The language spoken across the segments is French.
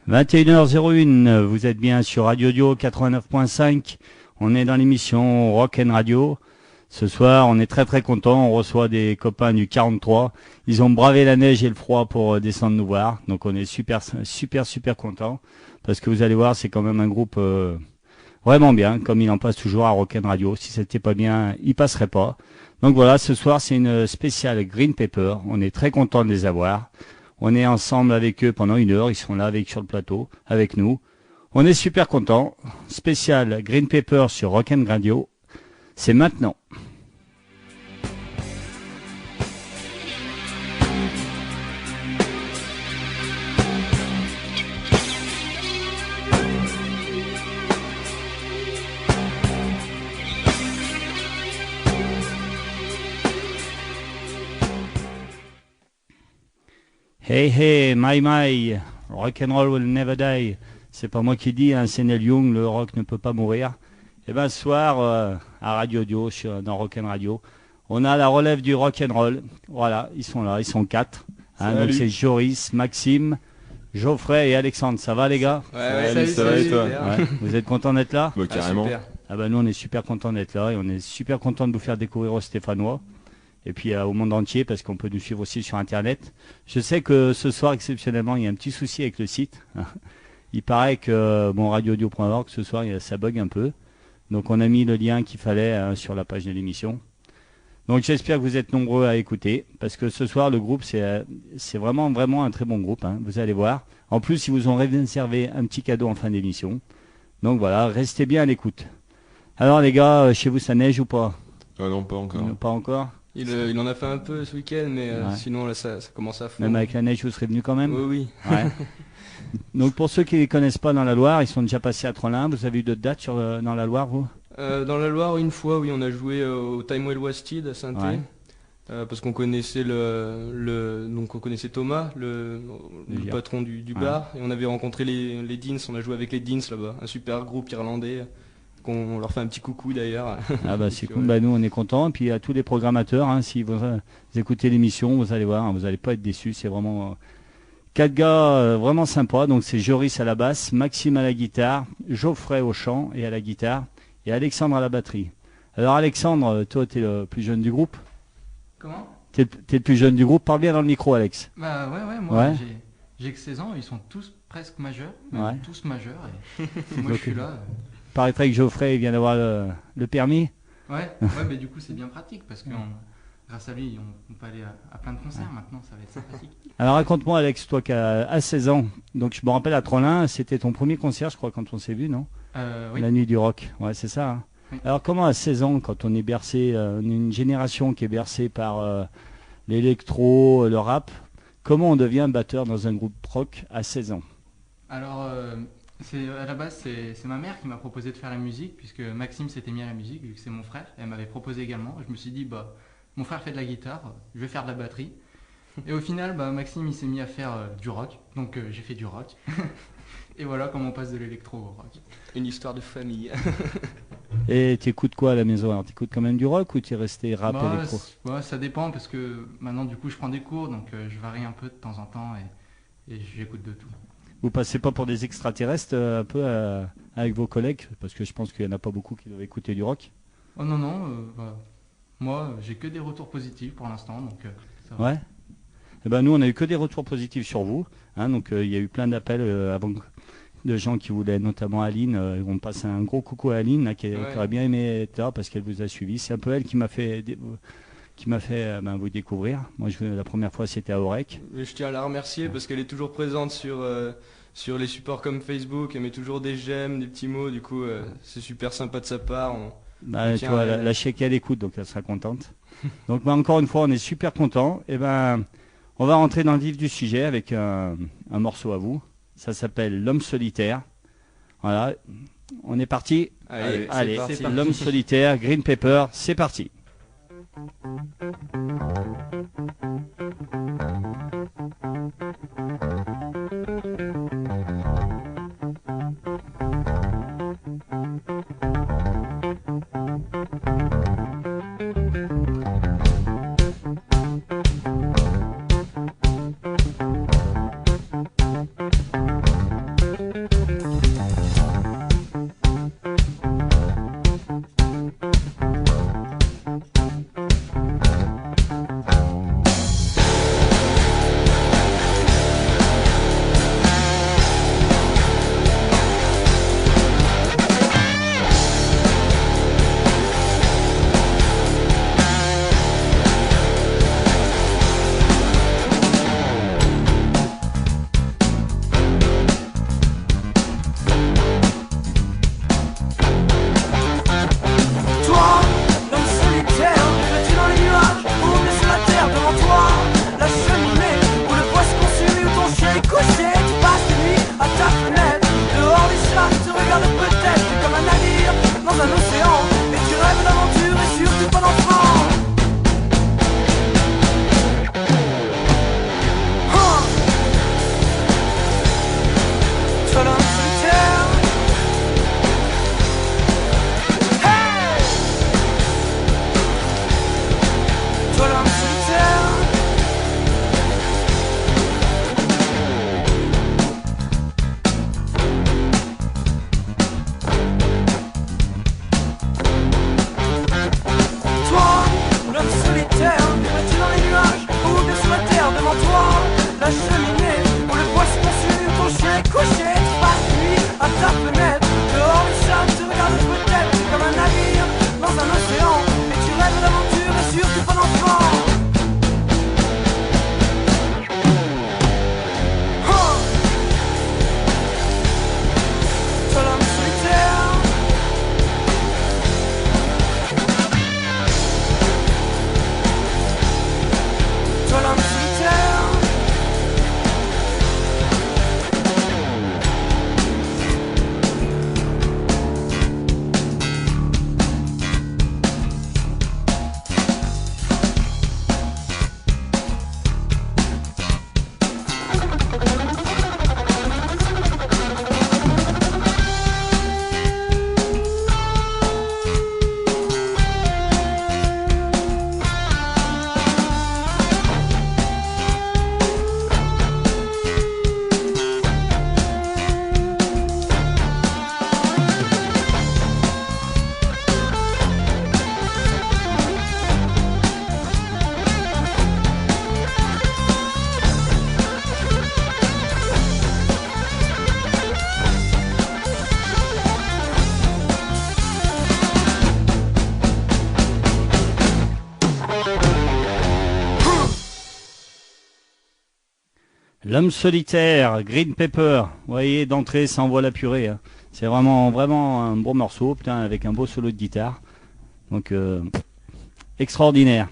21h01, vous êtes bien sur Radio Dio 89.5. On est dans l'émission Rock and Radio. Ce soir, on est très très content. On reçoit des copains du 43. Ils ont bravé la neige et le froid pour descendre nous voir. Donc on est super content. Parce que vous allez voir, c'est quand même un groupe vraiment bien, comme il en passe toujours à Rock and Radio. Si c'était pas bien, il passerait pas. Donc voilà, ce soir, c'est une spéciale Green Pepper. On est très content de les avoir. On est ensemble avec eux pendant 1 heure. Ils sont là sur le plateau, avec nous. On est super contents. Spécial Green Pepper sur Rock and Radio. C'est maintenant. Hey hey, my, rock and roll will never die. C'est pas moi qui dis, hein, c'est Neil Young, le rock ne peut pas mourir. Et ben ce soir, à Radio Dio, dans Rock and Radio, on a la relève du rock and roll. Voilà, ils sont là, ils sont 4. Hein, donc c'est Joris, Maxime, Geoffrey et Alexandre. Ça va les gars? Ouais, salut, ça va et toi? Ouais. Vous êtes contents d'être là? Bah, carrément. Ah ben nous on est super contents d'être là et on est super contents de vous faire découvrir aux Stéphanois. Et puis au monde entier, parce qu'on peut nous suivre aussi sur Internet. Je sais que ce soir, exceptionnellement, il y a un petit souci avec le site. Il paraît que radioaudio.org, ce soir, ça bug un peu. Donc on a mis le lien qu'il fallait sur la page de l'émission. Donc j'espère que vous êtes nombreux à écouter, parce que ce soir, le groupe, c'est vraiment un très bon groupe. Hein, vous allez voir. En plus, ils vous ont réservé un petit cadeau en fin d'émission. Donc voilà, restez bien à l'écoute. Alors les gars, chez vous, ça neige ou pas? Non, pas encore. Pas encore? Il en a fait un peu ce week-end, mais sinon là, ça commence à fondre. Même avec la neige, vous serez venu quand même? Oui. Ouais. Donc pour ceux qui ne les connaissent pas dans la Loire, ils sont déjà passés à Trollin. Vous avez eu d'autres dates dans la Loire, vous? Dans la Loire, une fois, oui, on a joué au Time Well Wasted à Saint-Étienne. Ouais. Parce qu'on connaissait donc on connaissait Thomas, le patron du bar, et on avait rencontré les Deans. On a joué avec les Deans là-bas, un super groupe irlandais. On leur fait un petit coucou d'ailleurs. Ah bah c'est cool, bah, nous on est contents. Et puis à tous les programmateurs, hein, si vous écoutez l'émission, vous allez voir, hein, vous n'allez pas être déçus. C'est vraiment 4 gars vraiment sympas. Donc c'est Joris à la basse, Maxime à la guitare, Geoffrey au chant et à la guitare, et Alexandre à la batterie. Alors Alexandre, toi t'es le plus jeune du groupe? Comment? T'es le plus jeune du groupe, parle bien dans le micro Alex. Bah ouais, moi j'ai que 16 ans, ils sont tous presque majeurs, tous majeurs, et moi je suis là. Paraîtrait que Geoffrey vient d'avoir le permis. Ouais, mais du coup c'est bien pratique parce que grâce à lui on peut aller à plein de concerts maintenant, ça va être sympathique. Alors raconte-moi Alex, toi qui as 16 ans, donc je me rappelle à Trollin, c'était ton premier concert je crois quand on s'est vu, non? Oui. La nuit du rock, ouais c'est ça. Hein. Oui. Alors comment à 16 ans, quand on est bercé, une génération qui est bercée par l'électro, le rap, comment on devient batteur dans un groupe rock à 16 ans? Alors à la base, c'est ma mère qui m'a proposé de faire la musique, puisque Maxime s'était mis à la musique, vu que c'est mon frère, et elle m'avait proposé également. Je me suis dit, mon frère fait de la guitare, je vais faire de la batterie. Et au final, Maxime il s'est mis à faire du rock, donc j'ai fait du rock. Et voilà comment on passe de l'électro au rock. Une histoire de famille. Et t'écoutes quoi à la maison? Alors t'écoutes quand même du rock ou t'es resté rap électro? Ça dépend, parce que maintenant du coup je prends des cours, donc je varie un peu de temps en temps, et j'écoute de tout. Vous passez pas pour des extraterrestres un peu avec vos collègues? Parce que je pense qu'il n'y en a pas beaucoup qui doivent écouter du rock. Oh non, moi j'ai que des retours positifs pour l'instant, donc ça va. Ouais. Et ben nous on a eu que des retours positifs sur vous. Hein, donc il y a eu plein d'appels avant de gens qui voulaient, notamment Aline. On passe un gros coucou à Aline là, qui aurait bien aimé être là parce qu'elle vous a suivi. C'est un peu elle qui m'a fait vous découvrir. Moi, la première fois, c'était à Aurec. Je tiens à la remercier parce qu'elle est toujours présente sur les supports comme Facebook. Elle met toujours des j'aime, des petits mots. Du coup, c'est super sympa de sa part. Tu vois, la chèque elle écoute, donc elle sera contente. Donc, encore une fois, on est super contents. Et on va rentrer dans le vif du sujet avec un morceau à vous. Ça s'appelle L'homme solitaire. Voilà, on est parti. Allez, c'est L'homme solitaire, Green Pepper, c'est parti. L'homme solitaire, Green Pepper. Vous voyez, d'entrée, ça envoie la purée. Hein. C'est vraiment un bon morceau, putain, avec un beau solo de guitare. Donc, extraordinaire.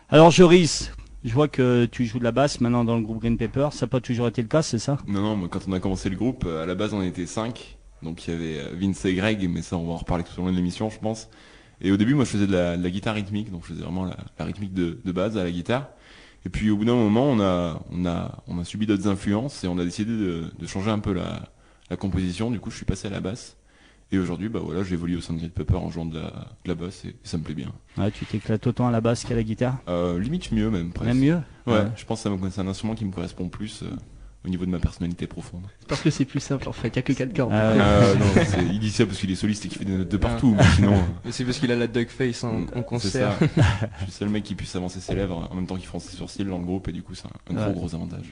Alors, Joris, je vois que tu joues de la basse maintenant dans le groupe Green Pepper. Ça n'a pas toujours été le cas, c'est ça? Non, moi, quand on a commencé le groupe, à la base, on était 5. Donc, il y avait Vince et Greg, mais ça, on va en reparler tout au long de l'émission, je pense. Et au début, moi, je faisais de la guitare rythmique, donc je faisais vraiment la rythmique de base à la guitare. Et puis, au bout d'un moment, on a subi d'autres influences et on a décidé de changer un peu la composition. Du coup, je suis passé à la basse. Et aujourd'hui, bah voilà, j'évolue au sein de Green Pepper en jouant de la basse et ça me plaît bien. Ouais, tu t'éclates autant à la basse qu'à la guitare? Limite mieux même, presque. Même mieux? Ouais, je pense que c'est un instrument qui me correspond plus au niveau de ma personnalité profonde. Parce que c'est plus simple en fait, il n'y a que 4 cordes. Non, il dit ça parce qu'il est soliste et qu'il fait des notes de partout, mais sinon... Mais c'est parce qu'il a la duck face en concert. C'est ça. Je suis le seul mec qui puisse avancer ses lèvres en même temps qu'il fronce ses sourcils dans le groupe et du coup c'est un gros avantage.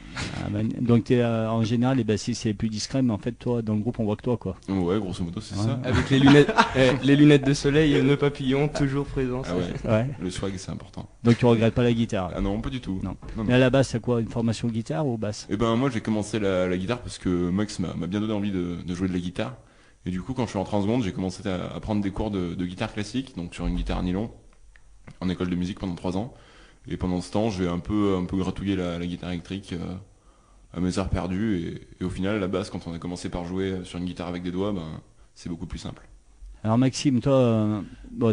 Donc t'es, en général les bassistes c'est plus discret, mais en fait toi dans le groupe on voit que toi quoi. Ouais, grosso modo c'est ça. Avec les lunettes de soleil et le papillon toujours présents. Le swag c'est important. Donc tu regrettes pas la guitare? Ah non, pas du tout. Non. Mais à la base c'est quoi, une formation guitare ou basse? Eh ben moi j'ai commencé la guitare parce que Max m'a bien donné envie de jouer de la guitare. Et du coup quand je suis rentré en seconde j'ai commencé à prendre des cours de guitare classique, donc sur une guitare nylon, en école de musique pendant 3 ans. Et pendant ce temps j'ai un peu gratouillé la guitare électrique à mes heures perdues. Et au final la basse, quand on a commencé par jouer sur une guitare avec des doigts, c'est beaucoup plus simple. Alors Maxime, toi,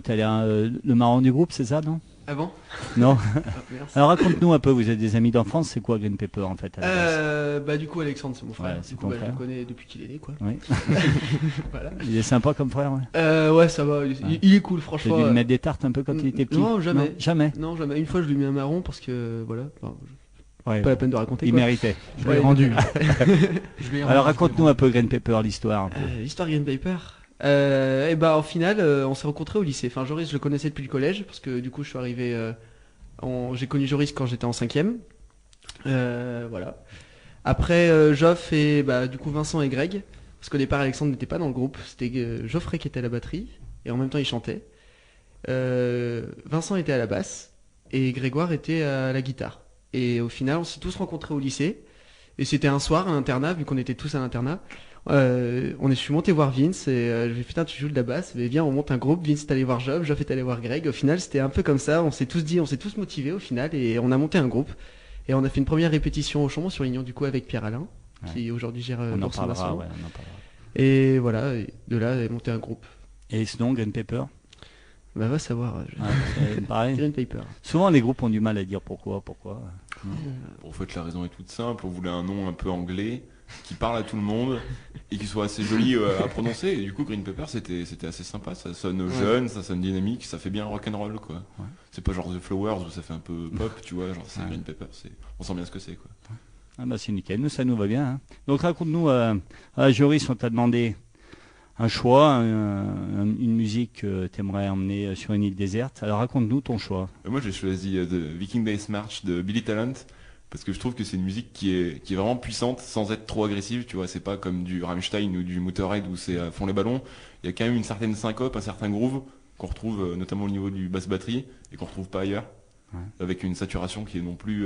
t'as l'air le marrant du groupe, c'est ça, non? Ah bon? Non. Alors raconte-nous un peu, vous êtes des amis d'enfance, c'est quoi Green Pepper en fait? Bah du coup Alexandre c'est mon frère, Ouais, c'est du coup ton je frère. le connais depuis qu'il est né quoi. Oui. Voilà. Il est sympa comme frère, ouais. Ouais ça va, il est cool J'ai franchement. dû lui mettre des tartes un peu quand il était petit? Non, jamais. Jamais. Non jamais, une fois je lui ai mis un marron parce que voilà, Ouais. pas la peine de raconter Il quoi. méritait. Je l'ai rendu. Alors raconte-nous un peu Green Pepper, l'histoire. Un peu. L'histoire Green Paper. Et bah au final on s'est rencontrés au lycée. Enfin Joris je le connaissais depuis le collège parce que du coup je suis arrivé j'ai connu Joris quand j'étais en 5ème. Voilà. Après Joff et bah du coup Vincent et Greg, parce qu'au départ Alexandre n'était pas dans le groupe, c'était Geoffrey qui était à la batterie et en même temps il chantait. Vincent était à la basse et Grégoire était à la guitare. Et au final on s'est tous rencontrés au lycée et c'était un soir à l'internat, vu qu'on était tous à l'internat. Je suis monté voir Vince et je lui ai dit putain tu joues de la basse, mais viens on monte un groupe. Vince est allé voir Joff est allé voir Greg. Au final c'était un peu comme ça, on s'est tous motivés au final et on a monté un groupe et on a fait une première répétition au Chambon-sur-Lignon du coup avec Pierre Alain qui aujourd'hui gère On en Bourse parlera, Maçon. ouais, on en parlera. Et voilà, et de là on a monté un groupe. Et sinon Green Pepper? Bah va savoir. Pareil. Green Paper. Souvent les groupes ont du mal à dire pourquoi. En fait la raison est toute simple, on voulait un nom un peu anglais qui parle à tout le monde et qui soit assez joli à prononcer. Et du coup Green Pepper c'était assez sympa, ça sonne jeune, ça sonne dynamique, ça fait bien rock'n'roll quoi. Ouais. C'est pas genre The Flowers où ça fait un peu pop, tu vois, genre c'est Green Pepper, on sent bien ce que c'est quoi. Ah bah c'est nickel, nous ça nous va bien. Hein. Donc raconte-nous, Joris, on t'a demandé un choix, une musique que t'aimerais emmener sur une île déserte. Alors raconte-nous ton choix. Moi j'ai choisi The Viking Death March de Billy Talent. Parce que je trouve que c'est une musique qui est vraiment puissante sans être trop agressive, tu vois, c'est pas comme du Rammstein ou du Motorhead où c'est à fond les ballons. Il y a quand même une certaine syncope, un certain groove qu'on retrouve notamment au niveau du basse batterie et qu'on retrouve pas ailleurs. Ouais. Avec une saturation qui est non plus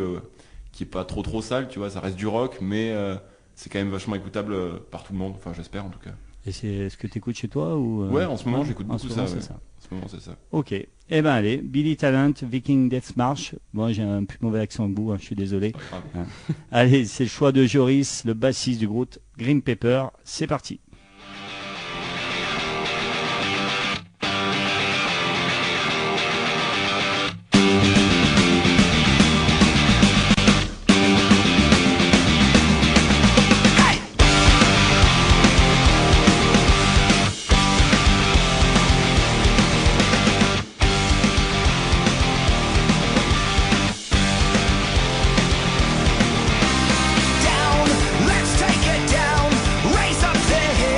qui est pas trop sale, tu vois, ça reste du rock mais c'est quand même vachement écoutable par tout le monde, enfin j'espère en tout cas. Et c'est ce que t'écoutes chez toi ou Ouais, en ce moment j'écoute beaucoup ça. En ce moment c'est ça. Ok. Eh ben allez, Billy Talent, Viking Death March. Moi j'ai un plus mauvais accent que vous, je suis désolé. Allez, c'est le choix de Joris, le bassiste du groupe Green Pepper. C'est parti. Let's take it down, raise up the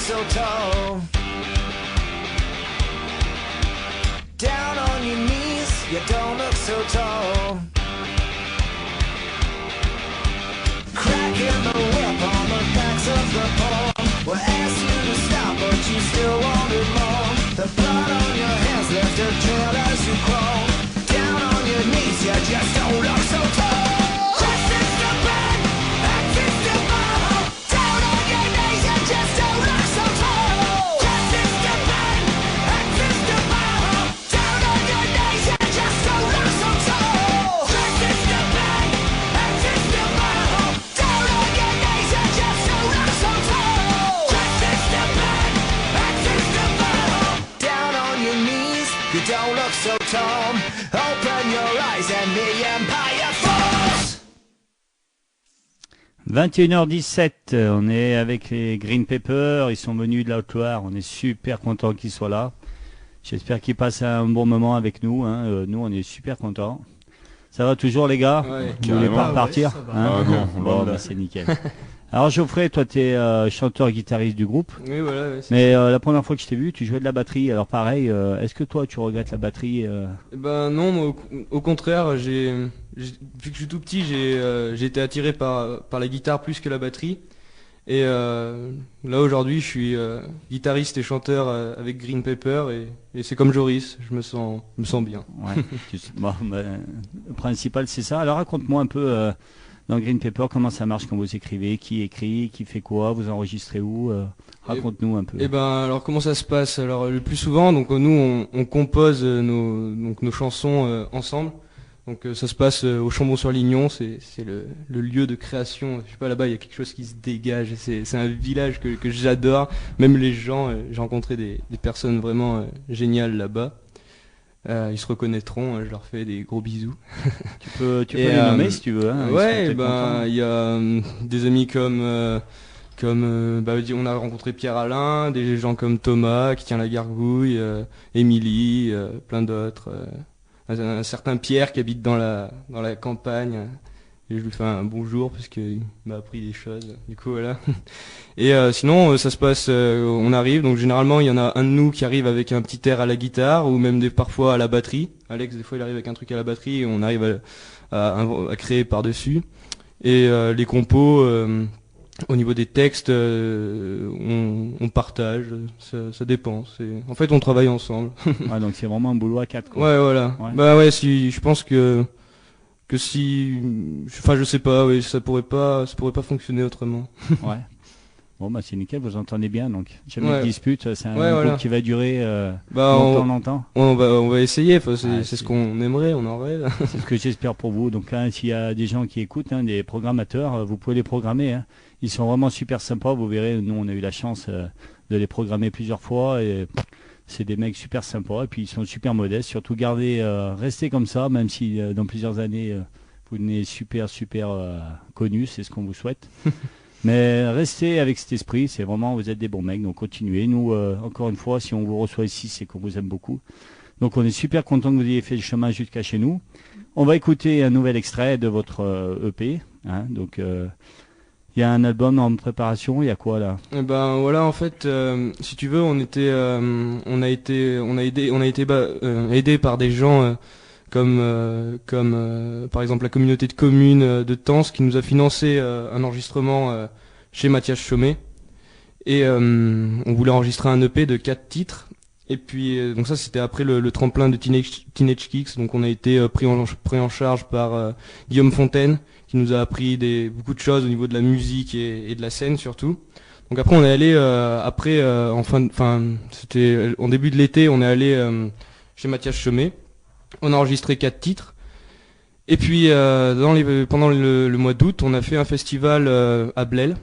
so tall. Down on your knees, you don't look so tall. Cracking the whip on the backs of the pole. We'll ask you to stop, but you still wanted more. The blood on your hands left a trail as you crawl. Down on your knees, you just don't look so tall. Just is the bed, that's is the bottle. Down on your knees, you just don't look so tall. Just is the bed, that's is the bottle. Down on your knees, you just don't look so tall. Just is the bed, that's is the bottle. Down on your knees, you just don't look so tall. Just is the bed, that's is the bottle. Down on your knees, you don't look so tall. Open your eyes and the empire falls. 21h17, on est avec les Green Pepper, ils sont venus de la Haute-Loire, on est super contents qu'ils soient là. J'espère qu'ils passent un bon moment avec nous, hein. Nous on est super contents. Ça va toujours les gars? Ouais, Vous voulez pas repartir? ça va. Ah non, Bon, là, bah, c'est nickel. Alors Geoffrey, toi tu es chanteur-guitariste du groupe, Oui, voilà. Ouais, c'est mais la première fois que je t'ai vu, tu jouais de la batterie. Alors pareil, est-ce que toi tu regrettes la batterie Ben non, moi, au contraire, vu que je suis tout petit, j'ai été attiré par la guitare plus que la batterie. Et là aujourd'hui, je suis guitariste et chanteur avec Green Pepper et c'est comme Joris, je me sens bien. Ouais. Bon, le principal c'est ça. Alors raconte-moi un peu dans Green Pepper comment ça marche quand vous écrivez, qui écrit, qui fait quoi, vous enregistrez où, raconte-nous un peu. Et ben alors comment ça se passe? Alors le plus souvent, donc nous on compose nos chansons ensemble. Donc ça se passe au Chambon-sur-Lignon, c'est le lieu de création. Je sais pas, là-bas il y a quelque chose qui se dégage. C'est un village que j'adore. Même les gens, j'ai rencontré des personnes vraiment géniales là-bas. Ils se reconnaîtront. Je leur fais des gros bisous. Tu peux Et, les nommer si tu veux. Hein, ils sont ouais, peut-être contents. il y a des amis comme on a rencontré Pierre Alain, des gens comme Thomas qui tient la gargouille, Émilie, plein d'autres. Un certain Pierre qui habite dans la campagne. Et je lui fais un bonjour parce qu'il m'a appris des choses. Du coup voilà. Et sinon ça se passe, on arrive. Donc généralement il y en a un de nous qui arrive avec un petit air à la guitare ou même parfois à la batterie. Alex des fois il arrive avec un truc à la batterie et on arrive à créer par dessus. Et les compos, au niveau des textes, on partage. Ça dépend. En fait on travaille ensemble. Ouais, donc c'est vraiment un boulot à quatre. Quoi. Ouais voilà. Ouais. Bah ouais, si je pense que si, enfin je sais pas, oui, ça pourrait pas fonctionner autrement. Ouais. Bon bah c'est nickel, vous entendez bien donc. Jamais Ouais. de dispute, c'est un Ouais, groupe voilà. qui va durer Bah longtemps. on va essayer. Enfin, c'est Ouais, ce qu'on aimerait, on en rêve. C'est ce que j'espère pour vous. Donc là, s'il y a des gens qui écoutent, hein, des programmateurs, vous pouvez les programmer. Hein. Ils sont vraiment super sympas. Vous verrez, nous on a eu la chance de les programmer plusieurs fois et c'est des mecs super sympas. Et puis ils sont super modestes. Surtout restez comme ça, même si dans plusieurs années vous devenez super connus. C'est ce qu'on vous souhaite. Mais restez avec cet esprit. C'est vraiment, vous êtes des bons mecs. Donc continuez. Nous, encore une fois, si on vous reçoit ici, c'est qu'on vous aime beaucoup. Donc on est super content que vous ayez fait le chemin jusqu'à chez nous. On va écouter un nouvel extrait de votre EP. Hein, donc il y a un album en préparation. Il y a quoi là? Et ben voilà, en fait, si tu veux, on a été aidé par des gens comme par exemple la communauté de communes de Tence qui nous a financé un enregistrement chez Mathias Chaumet. Et on voulait enregistrer un EP de 4 titres. Et puis donc ça c'était après le tremplin de Teenage Kicks. Donc on a été pris en charge par Guillaume Fontaine qui nous a appris beaucoup de choses au niveau de la musique et de la scène surtout. Donc après on est allé c'était en début de l'été, on est allé chez Mathias Chaumet. On a enregistré 4 titres. Et puis pendant le mois d'août, on a fait un festival à Blel.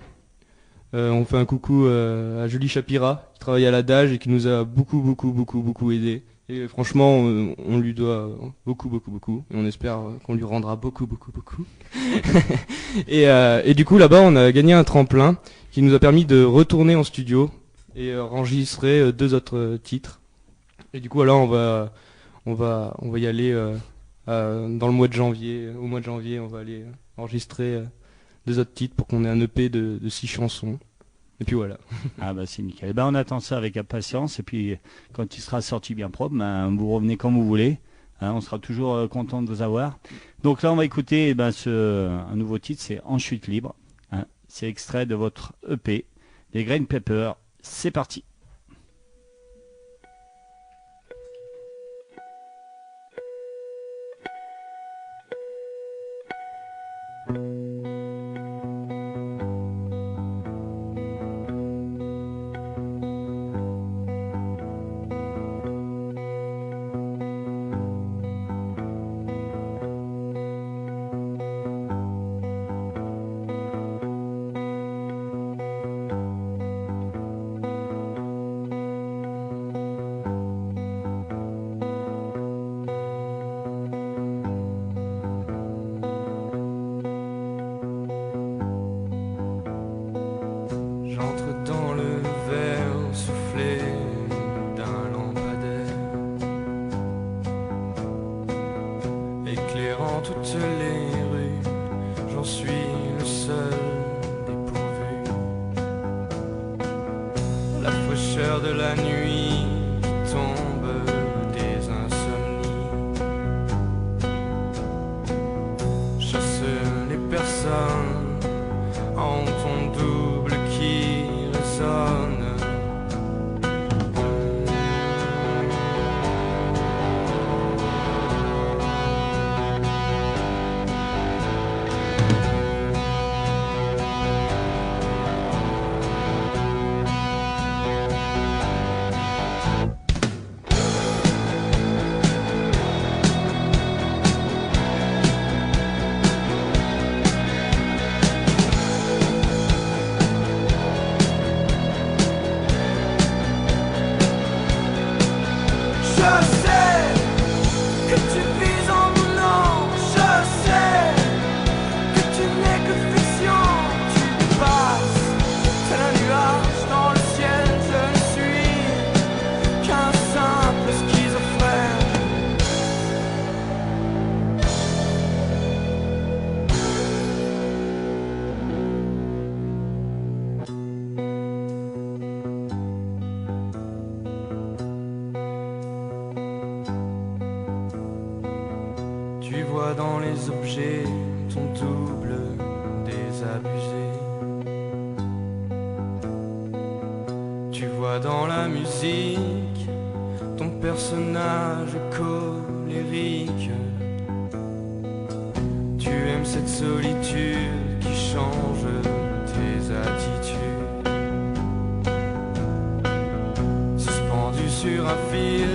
On fait un coucou à Julie Chapira qui travaille à l'Adage et qui nous a beaucoup aidé. Et franchement, on lui doit beaucoup. Et on espère qu'on lui rendra beaucoup. Et du coup, là-bas, on a gagné un tremplin qui nous a permis de retourner en studio et enregistrer 2 autres titres. Et du coup, là, on va y aller dans le mois de janvier. Au mois de janvier, on va aller enregistrer 2 autres titres pour qu'on ait un EP de 6 chansons. Et puis voilà. Ah bah c'est nickel. Eh ben, on attend ça avec impatience et puis quand il sera sorti bien propre, ben, vous revenez quand vous voulez. Hein, on sera toujours content de vous avoir. Donc là on va écouter eh ben, un nouveau titre, c'est En chute libre. Hein. C'est extrait de votre EP, les Green Pepper. C'est parti. J'entre dans le verre soufflé d'un lampadaire, éclairant toutes les rues, j'en suis le seul dépourvu. La fraîcheur de la nuit qui tombe, des insomnies, chasse les personnes en ton double qui résonne. Je sais que tu vis en mon nom. Je sais que tu n'es que fiction. Tu passes tel un nuage dans le ciel. Je ne suis qu'un simple schizophrène. Tu vois dans les objets ton double désabusé. Tu vois dans la musique ton personnage colérique. Tu aimes cette solitude qui change tes attitudes. Suspendu sur un fil,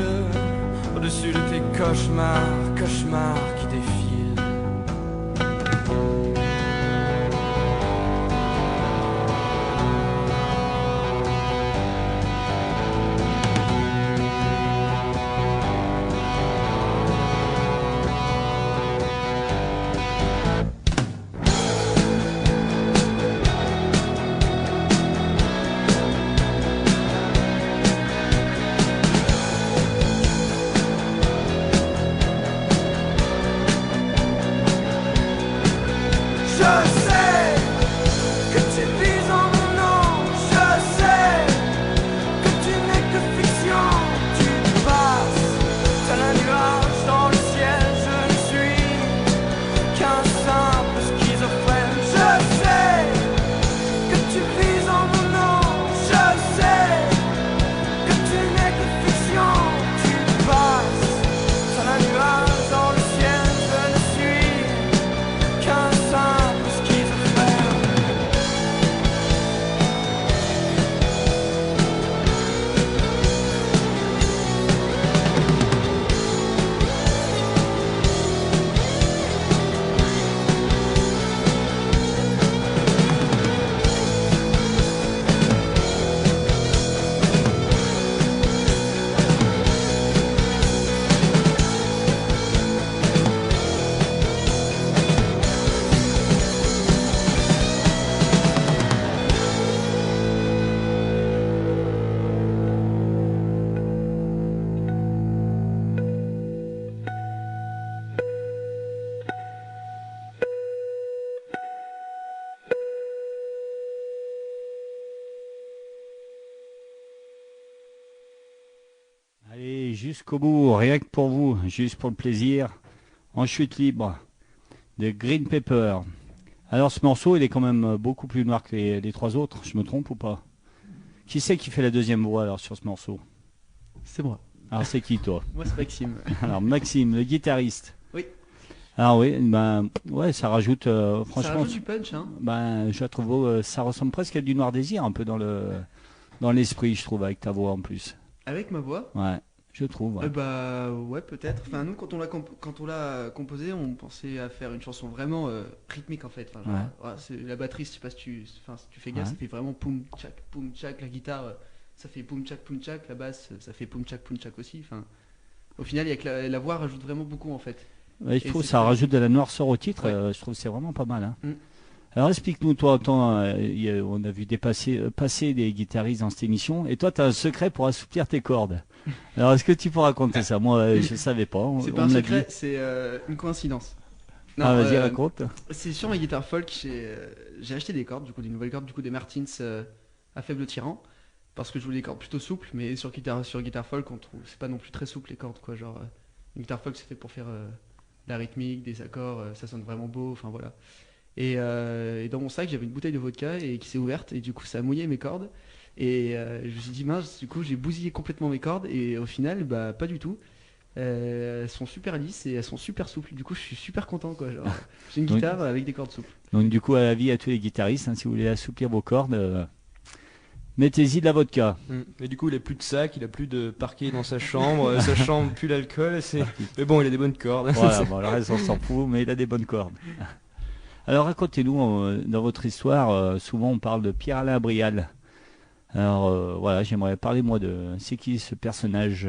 au-dessus de tes cauchemars, cauchemars qui défilent. jusqu'au bout, rien que pour vous, juste pour le plaisir, en chute libre, de Green Pepper. Alors ce morceau, il est quand même beaucoup plus noir que les trois autres, je me trompe ou pas? Qui c'est qui fait la deuxième voix alors sur ce morceau? C'est moi. Alors c'est qui toi? Moi, c'est Maxime. Alors Maxime, le guitariste. Oui. Alors oui, ben ouais, ça rajoute Ça franchement, rajoute du punch, hein. ben je la trouve, ça ressemble presque à du Noir Désir, un peu dans l'esprit, je trouve, avec ta voix en plus. Avec ma voix. Ouais, je trouve. Ouais. Bah ouais, peut-être. Enfin, nous, quand on l'a composé, on pensait à faire une chanson vraiment rythmique en fait. Enfin, genre, voilà, la batterie, je sais pas si si tu fais gaffe, Ouais. ça fait vraiment poum tchak. La guitare, ça fait poum tchak. La basse, ça fait poum tchak aussi. Enfin, au final, il y a que la voix rajoute vraiment beaucoup en fait. Ouais, je Et trouve c'est ça très- rajoute de la noirceur au titre. Ouais. Je trouve que c'est vraiment pas mal. Hein. Mm. Alors explique-nous, toi, on a vu passer des guitaristes dans cette émission, et toi, tu as un secret pour assouplir tes cordes. Alors est-ce que tu peux raconter ça? Moi, je savais pas. C'est On pas un me l'a secret, dit. c'est une coïncidence. Ah, vas-y, raconte. C'est sur ma guitare folk, j'ai acheté des cordes, du coup des nouvelles cordes, du coup des Martins à faible tirant, parce que je voulais des cordes plutôt souples, mais sur guitare folk, on trouve c'est pas non plus très souple les cordes quoi, genre une guitare folk c'est fait pour faire la rythmique, des accords, ça sonne vraiment beau, enfin voilà. Et dans mon sac j'avais une bouteille de vodka et qui s'est ouverte et du coup ça a mouillé mes cordes et je me suis dit mince, du coup j'ai bousillé complètement mes cordes et au final bah pas du tout. Elles sont super lisses et elles sont super souples. Du coup, je suis super content quoi. Genre, j'ai une Oui. guitare avec des cordes souples. Donc du coup, à l'avis à tous les guitaristes, hein, si vous voulez assouplir vos cordes, mettez-y de la vodka. Et du coup, il a plus de sac, il a plus de parquet dans sa chambre, sa chambre pue l'alcool. Mais bon, il a des bonnes cordes. Voilà, bon, le reste on s'en fout, mais il a des bonnes cordes. Alors racontez-nous, dans votre histoire, souvent on parle de Pierre-Alain Brial. Alors voilà, j'aimerais parler moi c'est qui ce personnage?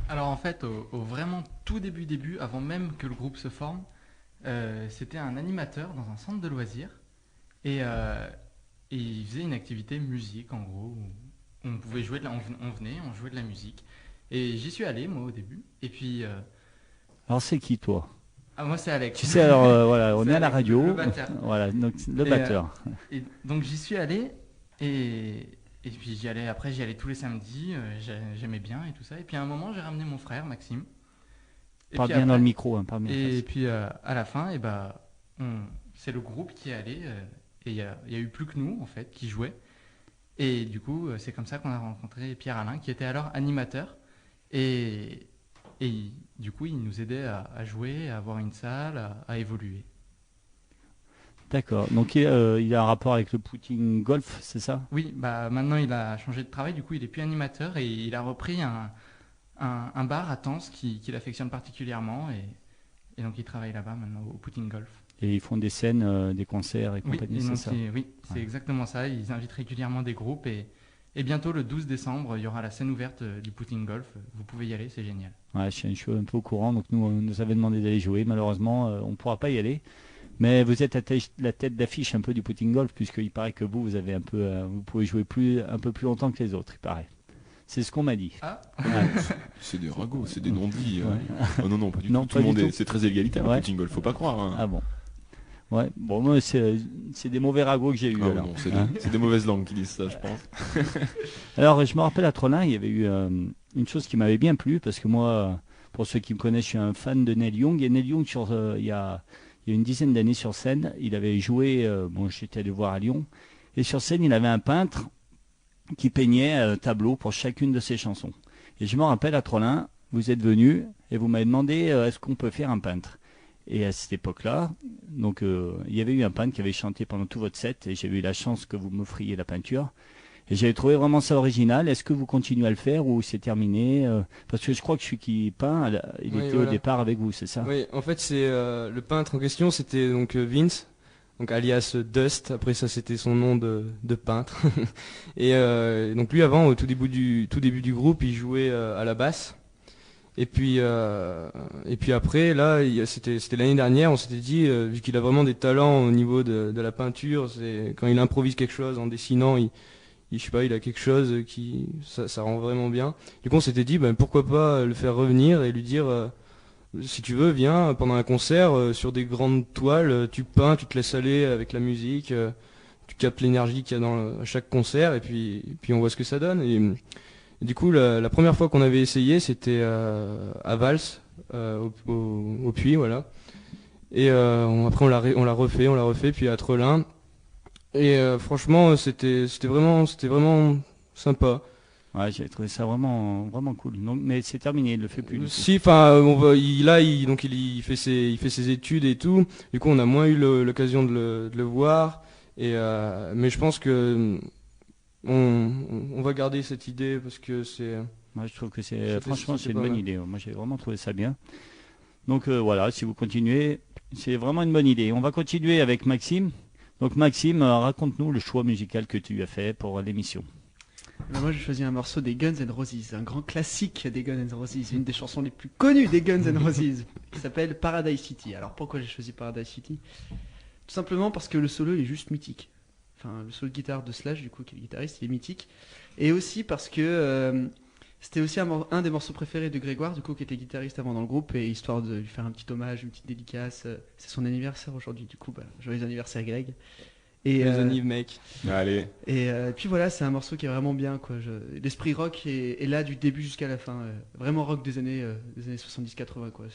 Alors en fait, au vraiment tout début, avant même que le groupe se forme, c'était un animateur dans un centre de loisirs et il faisait une activité musique en gros où on pouvait jouer on jouait de la musique et j'y suis allé moi au début et puis Alors c'est qui toi? moi c'est Alex. Tu sais, alors voilà, on C'est est à la Alex, radio. le batteur. Voilà, donc le Et, batteur. Et donc j'y suis allé et puis j'y allais tous les samedis, j'aimais bien et tout ça. Et puis à un moment j'ai ramené mon frère Maxime. Et Parle puis bien dans après- le micro, hein, parle bien. Et face. puis à la fin, c'est le groupe qui est allé et il y a eu plus que nous en fait qui jouaient. Et du coup c'est comme ça qu'on a rencontré Pierre-Alain qui était alors animateur et du coup il nous aidait à jouer, à avoir une salle, à évoluer. D'accord. Donc il a un rapport avec le Putting Golf, c'est ça? Oui, bah maintenant il a changé de travail, du coup il est plus animateur et il a repris un bar à Tence qu'il affectionne particulièrement et donc il travaille là-bas maintenant au Putting Golf. Et ils font des scènes, des concerts et Oui, compagnie, et c'est donc ça? oui, c'est Ouais. exactement ça. Ils invitent régulièrement des groupes et bientôt le 12 décembre il y aura la scène ouverte du Putting Golf. Vous pouvez y aller, c'est génial. Ouais, je suis un peu au courant, donc nous, on nous avait demandé d'aller jouer. Malheureusement, on ne pourra pas y aller. Mais vous êtes la tête d'affiche un peu du Putting Golf, puisqu'il paraît que vous avez un peu, vous pouvez jouer un peu plus longtemps que les autres, il paraît. C'est ce qu'on m'a dit. Ah, Ouais. C'est des ragots, c'est des non-dits. Ouais. Oh non, non, pas du Non, tout. Tout pas le monde du est, tout. c'est très égalitaire, Ouais. le jingle, faut pas croire. Hein. Ah bon. Ouais. Bon, moi, c'est des mauvais ragots que j'ai eu. Ah, alors. non, c'est Hein. c'est des mauvaises langues qui disent ça, je pense. Alors, je me rappelle à Trollin, il y avait eu une chose qui m'avait bien plu, parce que moi, pour ceux qui me connaissent, je suis un fan de Neil Young. Et Neil Young, il y a une dizaine d'années sur scène, il avait joué, bon, j'étais allé voir à Lyon, et sur scène, il avait un peintre qui peignait un tableau pour chacune de ses chansons. Et je me rappelle à Trollin, vous êtes venu et vous m'avez demandé est-ce qu'on peut faire un peintre. Et à cette époque-là, donc il y avait eu un peintre qui avait chanté pendant tout votre set, et j'avais eu la chance que vous m'offriez la peinture. Et j'avais trouvé vraiment ça original. Est-ce que vous continuez à le faire ou c'est terminé parce que je crois que celui qui peint, il Oui, était voilà. au départ avec vous, c'est ça? Oui, en fait, c'est le peintre en question, c'était donc Vince, donc alias Dust. Après ça, c'était son nom de peintre. Et donc lui, avant, au tout début du groupe, il jouait à la basse. Et puis après, là, c'était l'année dernière, on s'était dit, vu qu'il a vraiment des talents au niveau de la peinture, c'est quand il improvise quelque chose en dessinant, je sais pas, il a quelque chose ça rend vraiment bien. Du coup, on s'était dit, ben, pourquoi pas le faire revenir et lui dire, si tu veux, viens pendant un concert sur des grandes toiles, tu peins, tu te laisses aller avec la musique, tu captes l'énergie qu'il y a à chaque concert et puis on voit ce que ça donne. Et du coup, la première fois qu'on avait essayé, c'était à Vals, au Puy, voilà. Et après, on l'a refait, puis à Trelin. Et franchement, c'était vraiment sympa. Ouais, j'ai trouvé ça vraiment, vraiment cool. Donc, mais c'est terminé, il le fait plus. Si, enfin, il fait ses études et tout. Du coup, on a moins eu l'occasion de le voir. Et mais je pense que on va garder cette idée parce que c'est. Moi, je trouve que franchement, c'est une bonne idée. Moi, j'ai vraiment trouvé ça bien. Donc voilà, si vous continuez, c'est vraiment une bonne idée. On va continuer avec Maxime. Donc Maxime, raconte-nous le choix musical que tu as fait pour l'émission. Moi j'ai choisi un morceau des Guns N' Roses, un grand classique des Guns N' Roses, une des chansons les plus connues des Guns N' Roses, qui s'appelle Paradise City. Alors pourquoi j'ai choisi Paradise City? Tout simplement parce que le solo il est juste mythique. Enfin le solo de guitare de Slash du coup qui est le guitariste, il est mythique. Et aussi parce que c'était aussi un des morceaux préférés de Grégoire du coup qui était guitariste avant dans le groupe, et histoire de lui faire un petit hommage, une petite dédicace. C'est son anniversaire aujourd'hui du coup, joyeux anniversaire Greg. Et mec. Allez. Et puis voilà, c'est un morceau qui est vraiment bien quoi. L'esprit rock est là du début jusqu'à la fin. Vraiment rock des années 70-80 quoi.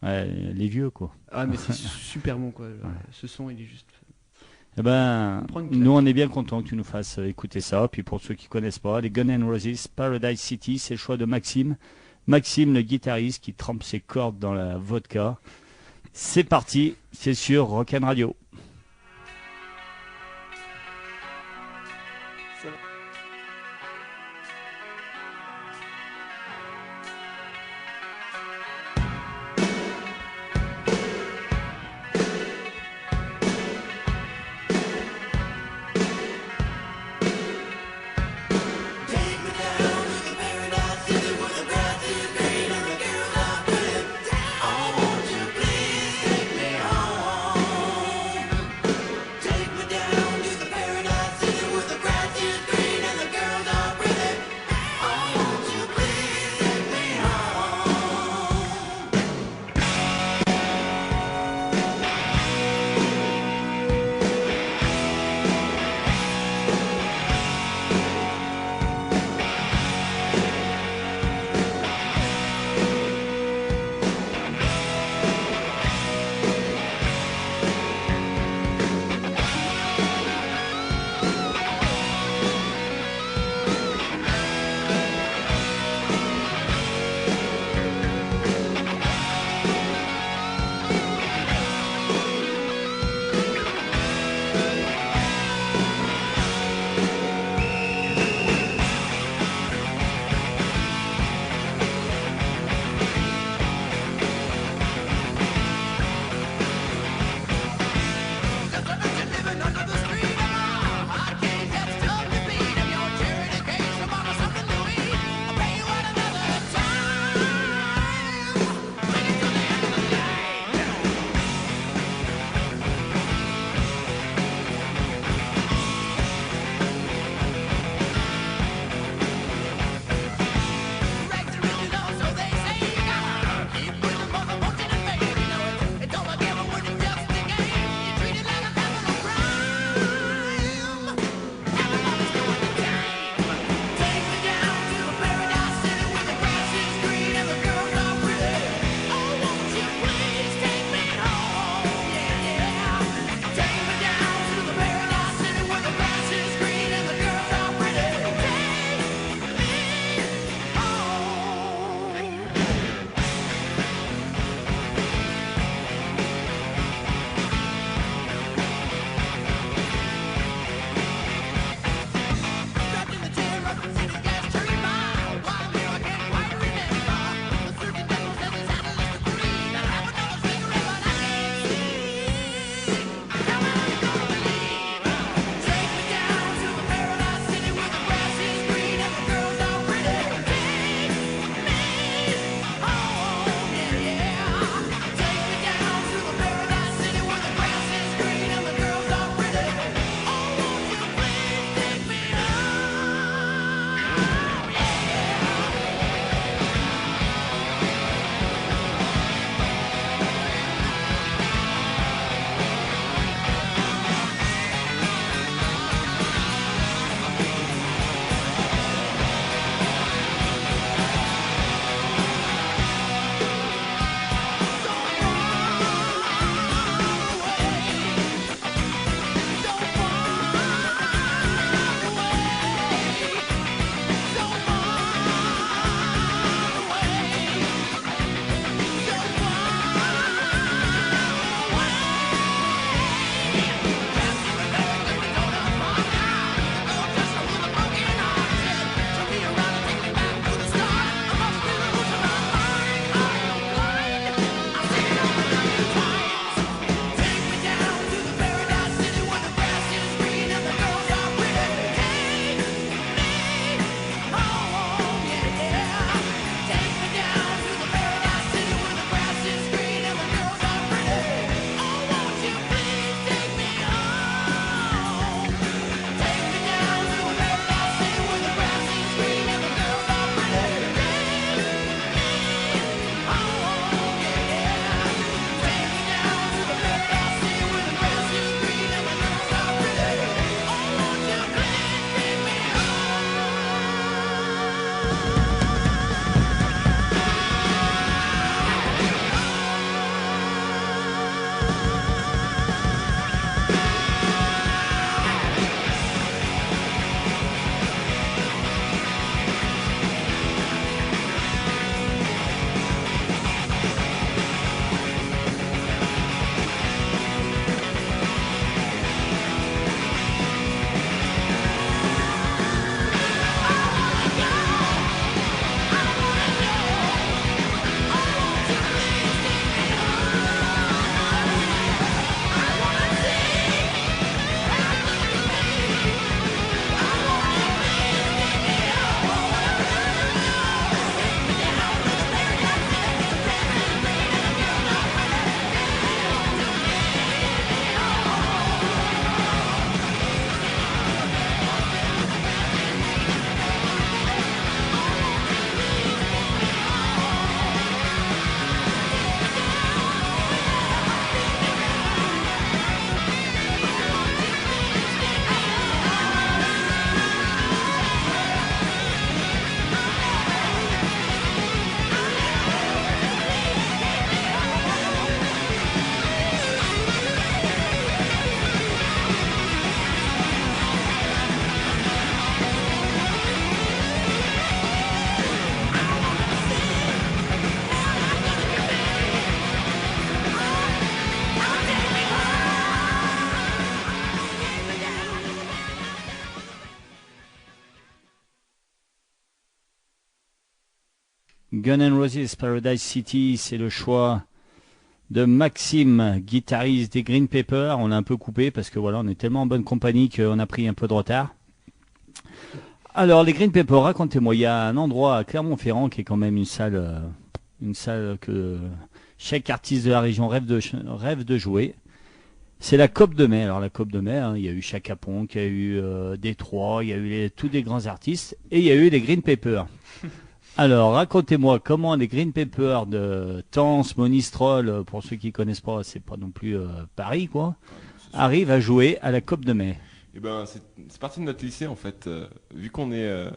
Ouais, les vieux quoi. Ah mais c'est super bon quoi. Genre, ce son il est juste. Eh ben, nous on est bien contents que tu nous fasses écouter ça. Puis pour ceux qui connaissent pas, les Guns N' Roses, Paradise City, c'est le choix de Maxime. Maxime le guitariste qui trempe ses cordes dans la vodka. C'est parti, c'est sur Rock'n Radio. Take me home. Guns N' Roses Paradise City, c'est le choix de Maxime, guitariste des Green Paper. On l'a un peu coupé parce que voilà, on est tellement en bonne compagnie qu'on a pris un peu de retard. Alors, les Green Paper, racontez-moi, il y a un endroit à Clermont-Ferrand qui est quand même une salle que chaque artiste de la région rêve de jouer. C'est la Cope de Mai. Alors la Cope de Mai, il y a eu Chaka Ponk, il y a eu Détroit, il y a eu tous des grands artistes, et il y a eu les Green Paper. Alors racontez-moi comment les Green Paper de Tence, Monistrol, pour ceux qui connaissent pas, c'est pas non plus Paris quoi, arrivent à jouer à la Cope de Mai. Eh ben, c'est parti de notre lycée en fait. Vu qu'on est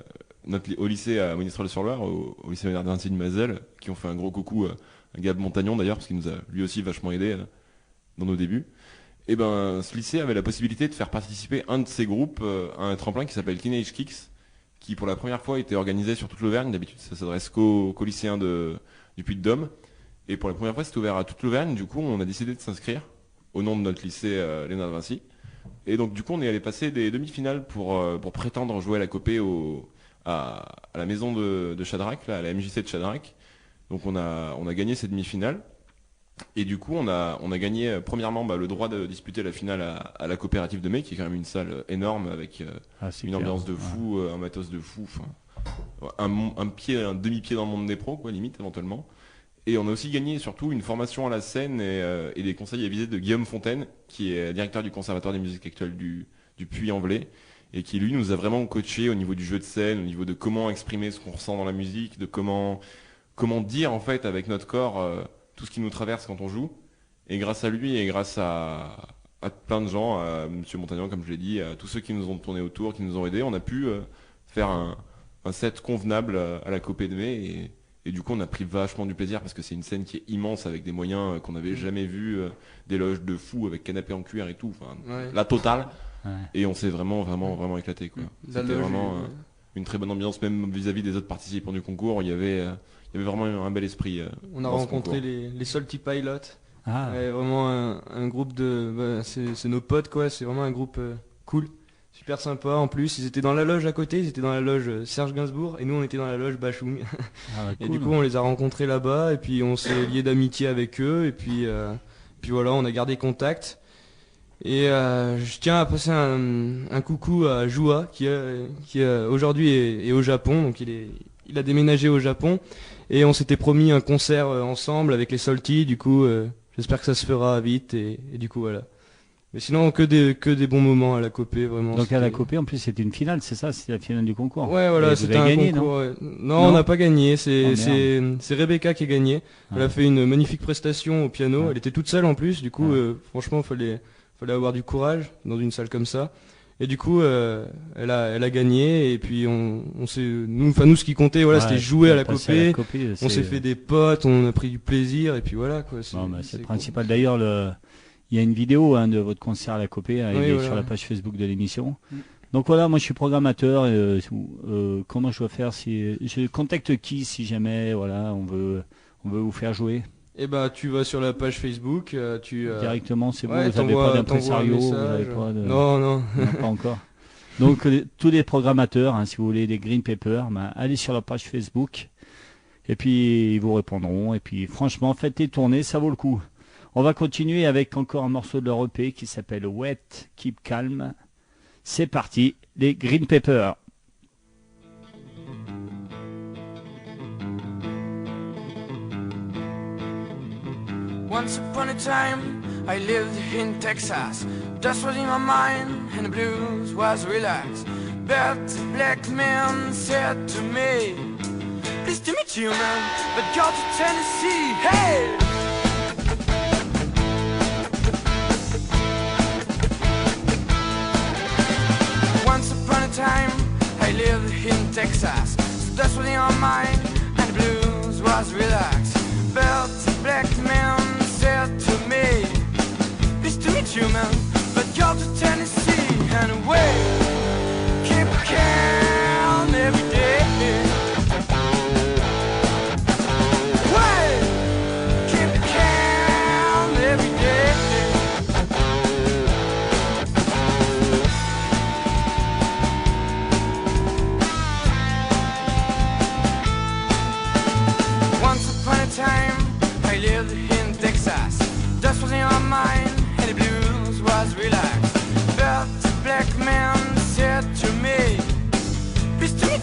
au lycée à Monistrol-sur-Loire, au lycée Bernardin de Mazel, qui ont fait un gros coucou à Gab Montagnon d'ailleurs, parce qu'il nous a lui aussi vachement aidé dans nos débuts. Et ben, ce lycée avait la possibilité de faire participer un de ses groupes à un tremplin qui s'appelle Teenage Kicks, qui pour la première fois était organisé sur toute l'Auvergne. D'habitude, ça s'adresse qu'aux lycéens du Puy-de-Dôme. Et pour la première fois, c'était ouvert à toute l'Auvergne. Du coup, on a décidé de s'inscrire au nom de notre lycée Léonard de Vinci. Et donc, du coup, on est allé passer des demi-finales pour prétendre jouer à la Copé à la maison de Chadrac, là, à la MJC de Chadrac. Donc, on a gagné cette demi-finale. Et du coup, on a gagné premièrement le droit de disputer la finale à la coopérative de Mai, qui est quand même une salle énorme avec une ambiance de fou, un matos de fou, un demi-pied dans le monde des pros, quoi, limite, éventuellement. Et on a aussi gagné surtout une formation à la scène et des conseils avisés de Guillaume Fontaine, qui est directeur du Conservatoire des musiques actuelles du Puy-en-Velay, et qui lui nous a vraiment coaché au niveau du jeu de scène, au niveau de comment exprimer ce qu'on ressent dans la musique, de comment dire en fait avec notre corps tout ce qui nous traverse quand on joue. Et grâce à lui et grâce à plein de gens, à Monsieur Montagnan, comme je l'ai dit, à tous ceux qui nous ont tourné autour, qui nous ont aidés, on a pu faire un set convenable à la Copé de Mai. Et du coup, on a pris vachement du plaisir parce que c'est une scène qui est immense avec des moyens qu'on n'avait jamais vus, des loges de fous avec canapé en cuir et tout, la totale. Ouais. Et on s'est vraiment éclaté, quoi. C'était vraiment une très bonne ambiance, même vis-à-vis des autres participants du concours. Il y avait vraiment un bel esprit. On a rencontré les Salty Pilots. Ouais, vraiment un groupe de... c'est nos potes, quoi. C'est vraiment un groupe cool. Super sympa. En plus, ils étaient dans la loge à côté. Ils étaient dans la loge Serge Gainsbourg. Et nous, on était dans la loge Bachung. Cool. Et du coup, on les a rencontrés là-bas. Et puis, on s'est liés d'amitié avec eux. Et puis voilà, on a gardé contact. Et je tiens à passer un coucou à Joua, qui aujourd'hui est au Japon. Donc, il a déménagé au Japon. Et on s'était promis un concert ensemble avec les Salty. Du coup, j'espère que ça se fera vite. Et du coup, voilà. Mais sinon, que des bons moments à la Copé, vraiment. Donc à la Copé, en plus, c'était une finale, c'est ça? C'était la finale du concours. Ouais, voilà, c'était un gagné, concours. Non, ouais. Non, on n'a pas gagné. C'est Rebecca qui a gagné. Elle a fait une magnifique prestation au piano. Elle était toute seule en plus. Du coup, franchement, fallait avoir du courage dans une salle comme ça. Et du coup, elle a gagné. Et puis nous, ce qui comptait, voilà, c'était jouer à la Copé. On s'est fait des potes, on a pris du plaisir. Et puis voilà, quoi. C'est le principal. Cool. D'ailleurs, il y a une vidéo de votre concert à la Copé sur la page Facebook de l'émission. Donc voilà, moi je suis programmateur. Comment je dois faire si je contacte qui si jamais voilà on veut vous faire jouer? Eh ben tu vas sur la page Facebook, directement, c'est vous n'avez pas d'impresario, Non, pas encore. Donc tous les programmateurs, si vous voulez des Green Paper, allez sur la page Facebook et puis ils vous répondront. Et puis franchement, faites les tournées, ça vaut le coup. On va continuer avec encore un morceau de leur EP qui s'appelle Wet, Keep Calm. C'est parti, les Green Paper. Once upon a time, I lived in Texas. Dust was in my mind and the blues was relaxed. But the black man said to me, pleased to meet you, man, but go to Tennessee, hey! Once upon a time, I lived in Texas. So dust was in my mind and the blues was relaxed. But the black man said to me, pleased to meet you, man, but go to Tennessee and away. Keep calm every day. Way, keep calm every day.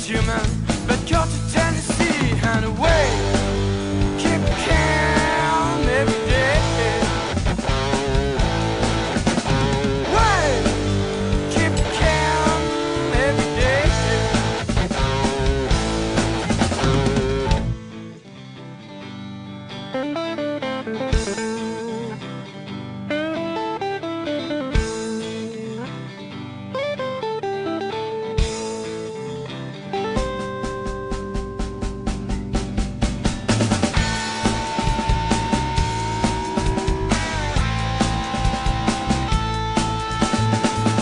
meet you, man. But go to Tennessee and away. Keep calm every day. Way. Keep calm every day.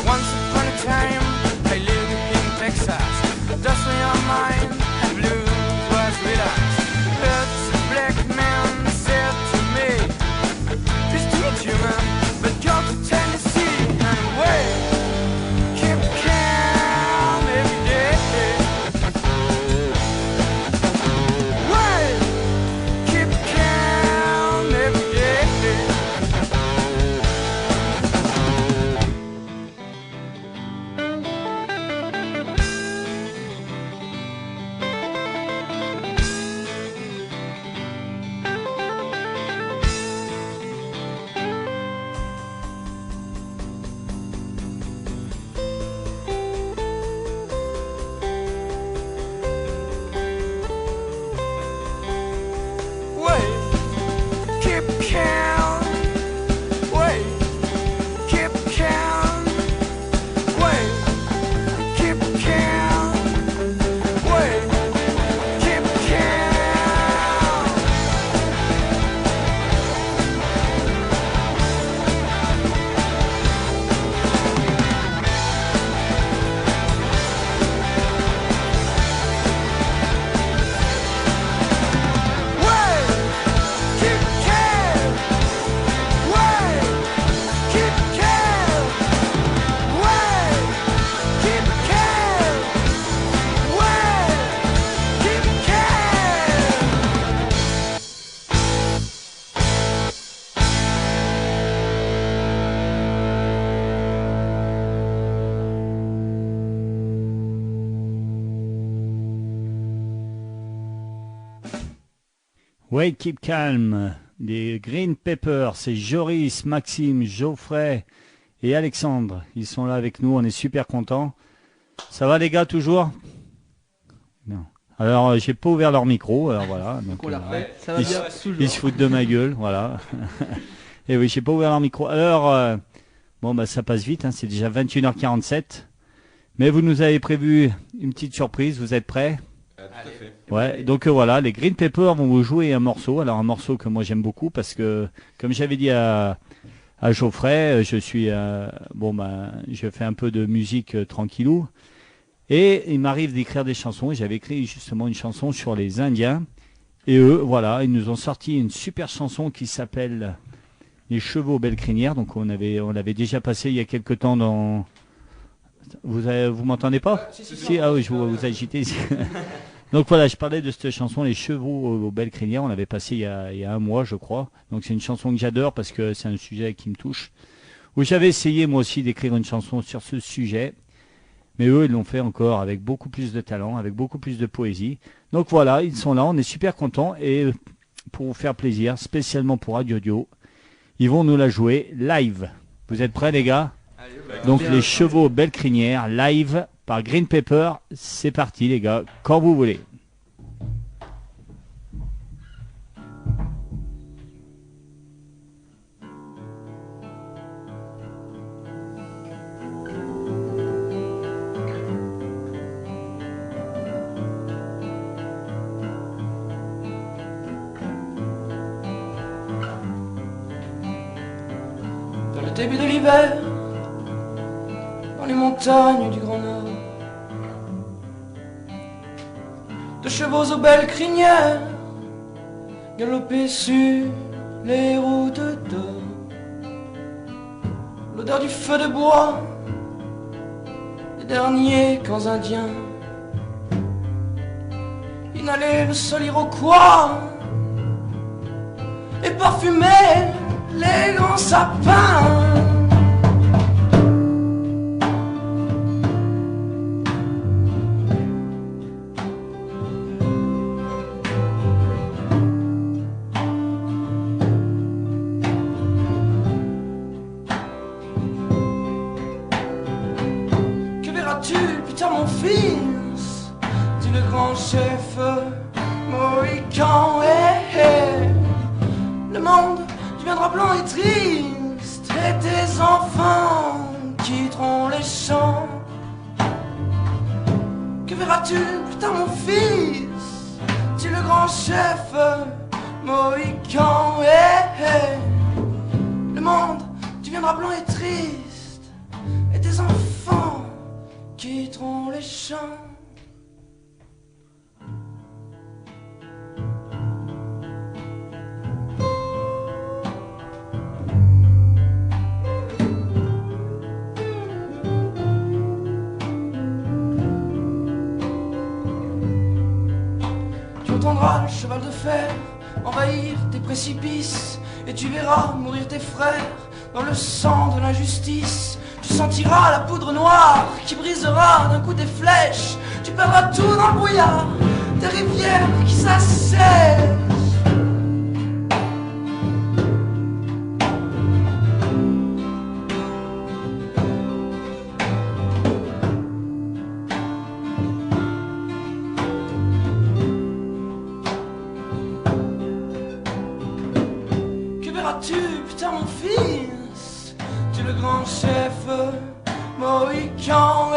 Once upon a time, I lived in Texas. Dust on your mind, and blue was relaxed. But a black man said to me, pleased to meet you, man, but go to Tennessee and away. Keep calm every day. Way. Keep calm every day. Way. Keep calm. Way. Keep calm. Way. Keep calm. Way. Keep calm. Way. Keep calm. Way. Keep calm. Way. Keep calm. Way. Keep calm. Wait, keep calm. Des Green Peppers, c'est Joris, Maxime, Geoffrey et Alexandre. Ils sont là avec nous, on est super contents. Ça va les gars, toujours? Non. Alors, j'ai pas ouvert leur micro, alors voilà. Donc, On l'a refait. Ça va ils, bien. ils se foutent de ma gueule, voilà. Et oui, j'ai pas ouvert leur micro. Alors, bon, bah ça passe vite, hein, c'est déjà 21h47. Mais vous nous avez prévu une petite surprise, vous êtes prêts? Tout à fait. Ouais, donc voilà, les Green Peppers vont vous jouer un morceau. Alors un morceau que moi j'aime beaucoup parce que, comme j'avais dit à Geoffrey, je suis je fais un peu de musique tranquillou et il m'arrive d'écrire des chansons. Et j'avais écrit justement une chanson sur les Indiens et eux, voilà, ils nous ont sorti une super chanson qui s'appelle Les chevaux aux belles crinières. Donc on l'avait déjà passé il y a quelque temps dans. Vous m'entendez pas? Si, ah oui, je vois vous agiter ici. Donc voilà, je parlais de cette chanson, Les chevaux aux belles crinières. On l'avait passé il y a un mois, je crois. Donc c'est une chanson que j'adore parce que c'est un sujet qui me touche. Où j'avais essayé moi aussi d'écrire une chanson sur ce sujet. Mais eux, ils l'ont fait encore avec beaucoup plus de talent, avec beaucoup plus de poésie. Donc voilà, ils sont là, on est super contents. Et pour vous faire plaisir, spécialement pour Radio Dio, ils vont nous la jouer live. Vous êtes prêts les gars? Donc les chevaux aux belles crinières, live par Green Pepper. C'est parti les gars, quand vous voulez. Dans le début de l'hiver, dans les montagnes du Grand Nord, de chevaux aux belles crinières, galoper sur les routes d'or. L'odeur du feu de bois, des derniers camps indiens, inhaler le sol iroquois et parfumer les grands sapins. grand chef Mohican. Le monde deviendra blanc et triste, et tes enfants quitteront les champs. Que verras-tu plus tard mon fils? Tu es le grand chef Mohican. Le monde deviendra blanc et triste, et tes enfants quitteront les champs. Tu entendras le cheval de fer envahir tes précipices, et tu verras mourir tes frères dans le sang de l'injustice. Tu sentiras la poudre noire qui brisera d'un coup des flèches. Tu perdras tout dans le brouillard, des rivières qui s'assèchent. Putain mon fils, tu es le grand chef Mohican.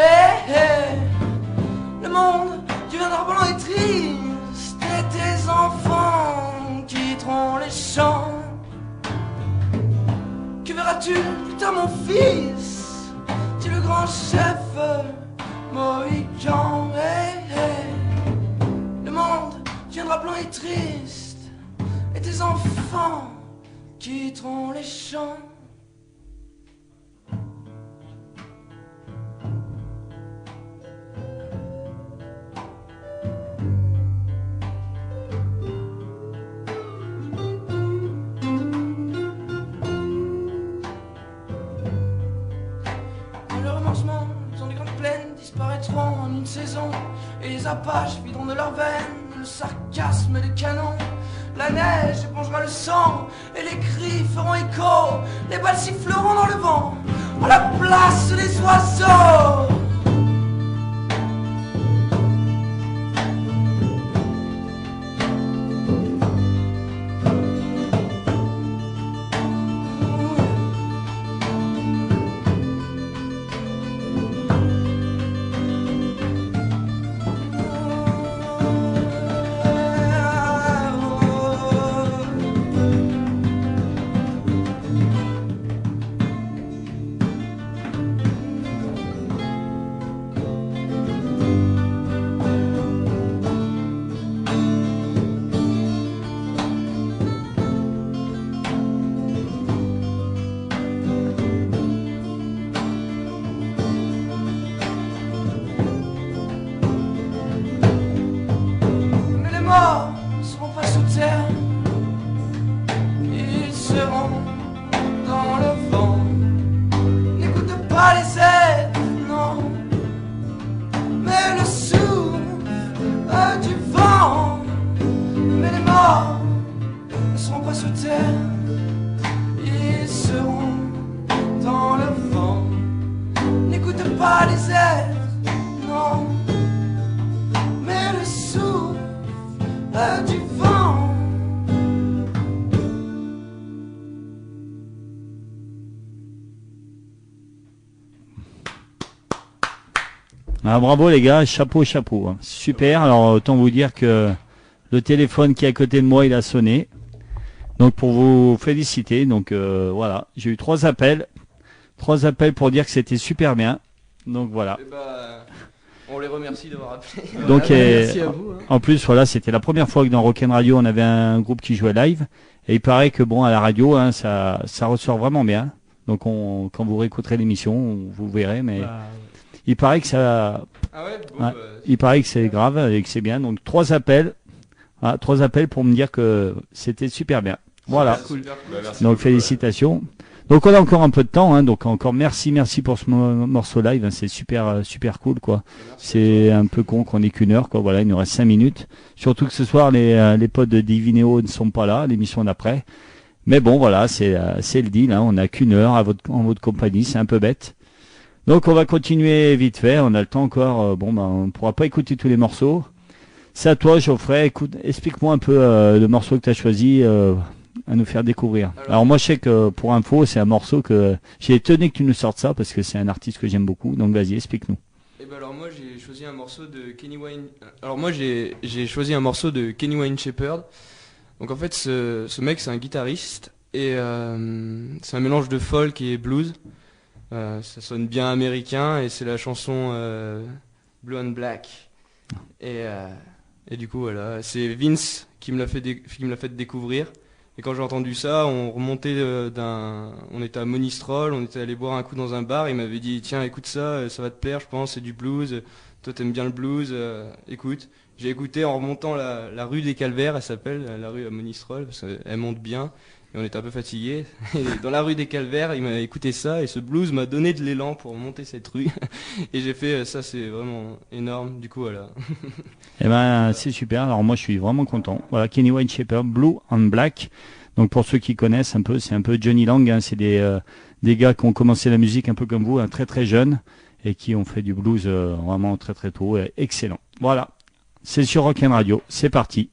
Le monde deviendra blanc et triste, et tes enfants quitteront les champs. Que verras-tu, putain mon fils, tu es le grand chef Mohican. Le monde deviendra blanc et triste, et tes enfants quitteront les champs. Quand le romancement dans les grandes plaines disparaîtront en une saison, et les apaches videront de leurs veines le sarcasme des canons. La neige épongera le sang, et les cris feront écho. Les balles siffleront dans le vent, à la place des oiseaux. Ne seront pas sous terre, ils seront dans le vent. N'écoute pas les aides, non, mais le souffle du vent. Mais les morts ne seront pas sous terre, ils seront dans le vent. N'écoute pas les aides, non, mais le souffle du vent. Ah, bravo les gars, chapeau, chapeau. Hein. Super, alors autant vous dire que le téléphone qui est à côté de moi, il a sonné. Donc pour vous féliciter, donc voilà, j'ai eu 3 appels. 3 appels pour dire que c'était super bien. Donc voilà. Eh bah, on les remercie d'avoir appelé. Donc merci à vous. Hein. en plus voilà, c'était la première fois que dans Rock'n Radio on avait un groupe qui jouait live, et il paraît que bon à la radio hein, ça ressort vraiment bien. Donc quand vous réécouterez l'émission, vous verrez, mais il paraît que ça, Ah ouais, bon, ouais, il paraît que c'est grave et que c'est bien. Donc 3 appels, 3 appels pour me dire que c'était super bien. Voilà. super cool. Bah, merci Donc beaucoup, félicitations. Donc on a encore un peu de temps, hein, donc encore merci pour ce morceau live, hein, c'est super cool quoi. C'est un peu con qu'on ait qu'une heure quoi. Voilà, il nous reste 5 minutes. Surtout que ce soir les potes de Divinéo ne sont pas là, l'émission d'après. Mais bon voilà, c'est le deal. Hein, on n'a qu'une heure en votre compagnie, c'est un peu bête. Donc on va continuer vite fait. On a le temps encore. On pourra pas écouter tous les morceaux. C'est à toi, Geoffrey. Écoute, explique-moi un peu le morceau que tu as choisi à nous faire découvrir. Alors moi, je sais que pour info, c'est un morceau que j'ai tenu que tu nous sortes ça parce que c'est un artiste que j'aime beaucoup. Donc vas-y, explique-nous. Alors moi j'ai choisi un morceau de Kenny Wayne. Alors moi j'ai choisi un morceau de Kenny Wayne Shepherd. Donc en fait ce mec c'est un guitariste et c'est un mélange de folk et blues. Ça sonne bien américain et c'est la chanson Blue and Black. Et du coup voilà, c'est Vince qui me l'a fait découvrir. Et quand j'ai entendu ça, on remontait on était à Monistrol, on était allé boire un coup dans un bar, il m'avait dit tiens écoute ça, ça va te plaire je pense, c'est du blues, toi t'aimes bien le blues, écoute. J'ai écouté en remontant la rue des Calvaires, elle s'appelle, la rue à Monistrol, parce qu'elle monte bien, et on était un peu fatigués. Et dans la rue des Calvaires, il m'a écouté ça, et ce blues m'a donné de l'élan pour monter cette rue. Et j'ai fait ça, c'est vraiment énorme, du coup voilà. Eh ben c'est super, alors moi je suis vraiment content. Voilà, Kenny Wayne Shepherd, Blue and Black. Donc pour ceux qui connaissent un peu, c'est un peu Johnny Lang, hein. C'est des gars qui ont commencé la musique un peu comme vous, hein, très très jeunes, et qui ont fait du blues vraiment très très tôt, excellent. Voilà, c'est sur Rock'n Radio, c'est parti.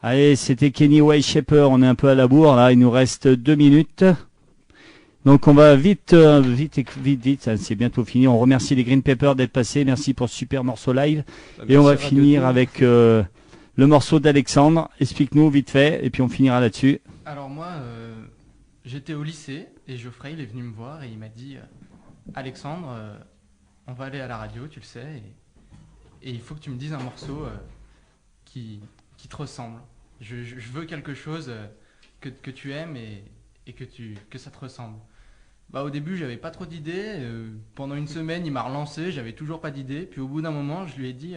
Allez, c'était Kenny Wayne Shepherd, on est un peu à la bourre, là, il nous reste 2 minutes. Donc on va vite, hein, c'est bientôt fini. On remercie les Green Peppers d'être passés, merci pour ce super morceau live. Et on va finir avec le morceau d'Alexandre. Explique-nous vite fait, et puis on finira là-dessus. Alors moi, j'étais au lycée, et Geoffrey, il est venu me voir, et il m'a dit Alexandre, on va aller à la radio, tu le sais, et il faut que tu me dises un morceau qui te ressemble. Je veux quelque chose que tu aimes et que ça te ressemble. Bah, au début, j'avais pas trop d'idées. Pendant une semaine, il m'a relancé, j'avais toujours pas d'idées. Puis au bout d'un moment, je lui ai dit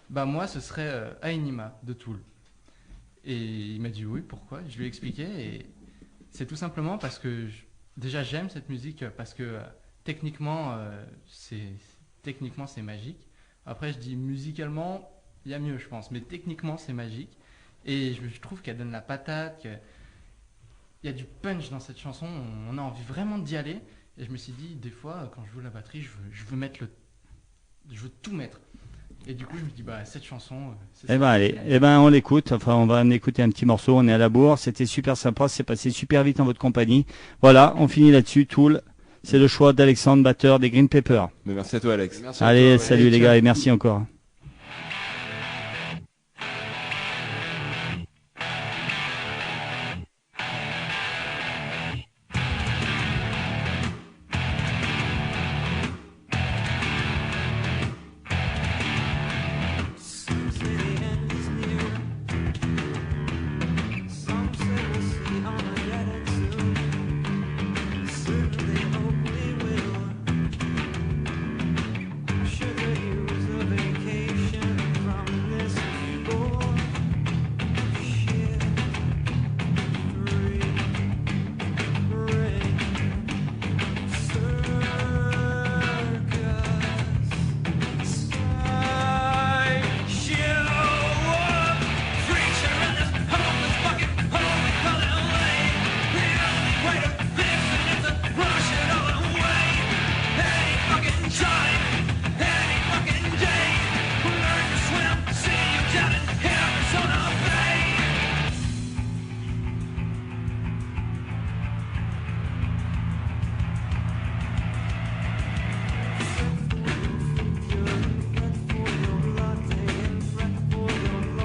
bah moi, ce serait Aenima de Tool. Et il m'a dit oui, pourquoi? Je lui ai expliqué. Et c'est tout simplement parce que déjà j'aime cette musique parce que techniquement, c'est magique. Après, je dis musicalement, il y a mieux, je pense, mais techniquement, c'est magique. Et je trouve qu'elle donne la patate, qu'il y a du punch dans cette chanson, on a envie vraiment d'y aller. Et je me suis dit, des fois, quand je joue la batterie, je veux tout mettre. Et du coup, je me dis, bah, cette chanson, c'est ça. Allez, on l'écoute. Enfin, on va en écouter un petit morceau. On est à la bourre. C'était super sympa. C'est passé super vite en votre compagnie. Voilà, on finit là-dessus. Tool. C'est le choix d'Alexandre, batteur des Green Peppers. Mais merci à toi, Alex. Merci Allez, à toi, salut les gars et merci encore.